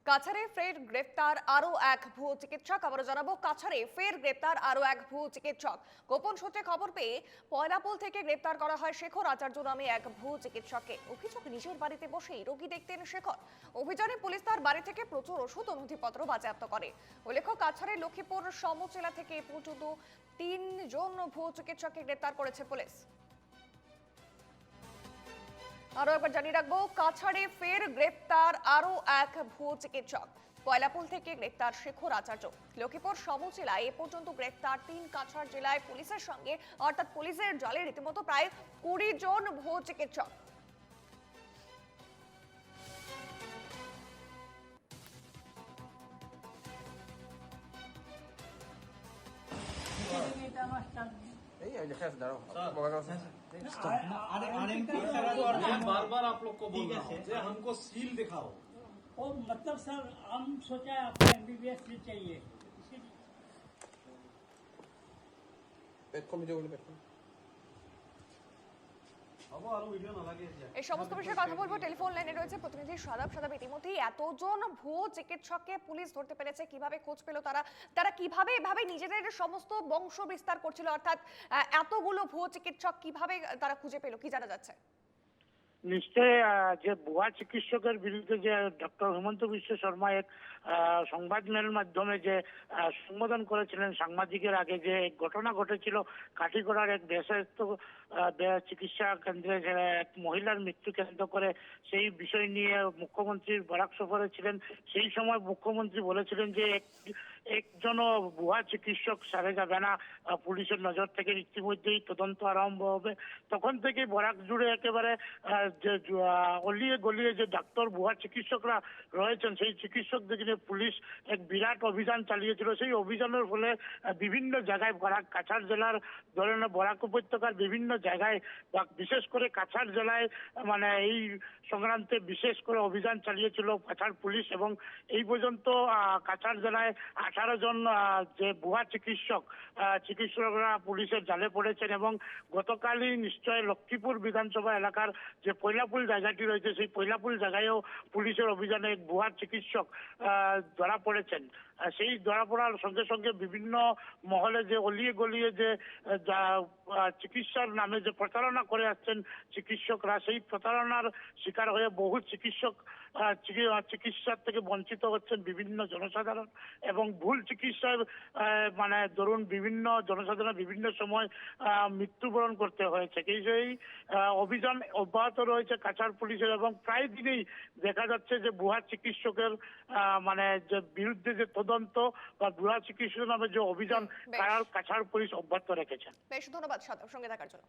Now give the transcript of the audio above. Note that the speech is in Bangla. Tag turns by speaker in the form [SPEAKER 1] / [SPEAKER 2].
[SPEAKER 1] কাছাড়ে ফের গ্রেফতার আরো এক ভুয়ো চিকিৎসক। আবারও জানাবো, কাছাড়ে ফের গ্রেফতার আরো এক ভুয়ো চিকিৎসক। গোপন সূত্রে খবর পেয়ে পয়লাপুল থেকে গ্রেফতার করা হয় শেখর আচার্য নামে এক ভুয়ো চিকিৎসককে। অভিযোগ, নিজের বাড়িতে বসেই রোগী দেখতেন শেখর। অভিযানে পুলিশ তার বাড়ি থেকে প্রচুর ওষুধ ও নথিপত্র বাজেয়াপ্ত করে। উল্লেখ্য, কাছাড়ের লক্ষ্মীপুর সমজেলা থেকে এ পর্যন্ত 3 জন ভুয়ো চিকিৎসককে গ্রেফতার করেছে পুলিশ। আরো একবার জানিয়ে রাখবো, কাছাড়ে ফের গ্রেপ্তার আরো এক ভুয়ো চিকিৎসক। পয়লাপুল থেকে গ্রেপ্তার শেখর আচার্য। লক্ষ্মীপুর সমজেলায় এ পর্যন্ত গ্রেপ্তার 3। কাছাড় জেলায় পুলিশের সঙ্গে অর্থাৎ পুলিশের জালে রীতিমতো প্রায় 20 জন ভুয়ো চিকিৎসক।
[SPEAKER 2] बार बार आप लोग को बोल रहा हूं कि हमको सील दिखाओ।
[SPEAKER 3] वो मतलब सर हम सोचा आपको एमबीबीएस भी चाहिए
[SPEAKER 1] এই সমস্ত বিষয়ে কথা বলবো। টেলিফোন লাইনে রয়েছে প্রতিনিধি সাদাব। সাদাব, ইতিমধ্যেই এতজন ভুয়ো চিকিৎসককে পুলিশ ধরতে পেরেছে, কিভাবে খোঁজ পেল তারা কিভাবে এভাবে নিজেদের সমস্ত বংশ বিস্তার করছিল, অর্থাৎ এতগুলো ভুয়ো চিকিৎসক কিভাবে তারা খুঁজে পেল, কি জানা যাচ্ছে?
[SPEAKER 4] নিশ্চয় যে ভুয়া চিকিৎসকের বিরুদ্ধে যে ডক্টর হেমন্ত বিশ্ব শর্মা এক সংবাদ মেলের মাধ্যমে যে সম্বোধন করেছিলেন সাংবাদিকের আগে, যে ঘটনা ঘটেছিল কাঠিগড়ার এক বেসরকারি চিকিৎসা কেন্দ্রে এক মহিলার মৃত্যু কেন্দ্র করে, সেই বিষয় নিয়ে মুখ্যমন্ত্রীর বরাক সফরে ছিলেন। সেই সময় মুখ্যমন্ত্রী বলেছিলেন যে একজনও ভুয়া চিকিৎসক সারে যাবে না, পুলিশের নজর থেকে ইতিমধ্যেই তদন্ত আরম্ভ হবে। তখন থেকে বরাক জুড়ে একেবারে যে অলিয়ে গলিয়ে যে ডাক্তার ভুয়া চিকিৎসকরা রয়েছেন, সেই চিকিৎসকদের নিয়ে পুলিশ এক বিরাট অভিযান চালিয়েছিল। সেই অভিযানের ফলে বিভিন্ন জায়গায় বরাক, কাছাড় জেলার ধরেন বরাক উপত্যকার বিভিন্ন জায়গায় বা বিশেষ করে কাছাড় জেলায় মানে এই সংক্রান্তে বিশেষ করে অভিযান চালিয়েছিল কাছাড় পুলিশ, এবং এই পর্যন্ত কাছাড় জেলায় 18 জন যে ভুয়া চিকিৎসকরা পুলিশের জালে পড়েছেন। এবং গতকালই নিশ্চয় লক্ষ্মীপুর বিধানসভা এলাকার যে পয়লাপুল জায়গাটি রয়েছে, সেই পয়লাপুল জায়গায়ও পুলিশের অভিযানে এক ভুয়া চিকিৎসক ধরা পড়েছেন। সেই ধরা পড়ার সঙ্গে সঙ্গে বিভিন্ন মহলে যে অলিয়ে গলিয়ে যে চিকিৎসার নামে যে প্রতারণা করে আসছেন চিকিৎসকরা, সেই প্রতারণার শিকার হয়ে বহু চিকিৎসার থেকে বঞ্চিত হচ্ছেন বিভিন্ন জনসাধারণ, এবং ভুল চিকিৎসার মানে ধরুন বিভিন্ন জনসাধারণ বিভিন্ন সময় মৃত্যুবরণ করতে হয়েছে। এই অভিযান অব্যাহত রয়েছে কাছাড় পুলিশের, এবং প্রায় দিনেই দেখা যাচ্ছে যে ভুয়া চিকিৎসকের মানে যে বিরুদ্ধে যে তদন্ত বা ভুয়া চিকিৎসক নামে যে অভিযান কাছাড় পুলিশ অব্যাহত রেখেছেন।
[SPEAKER 1] বেশ, ধন্যবাদ সাদাব সঙ্গে থাকার জন্য।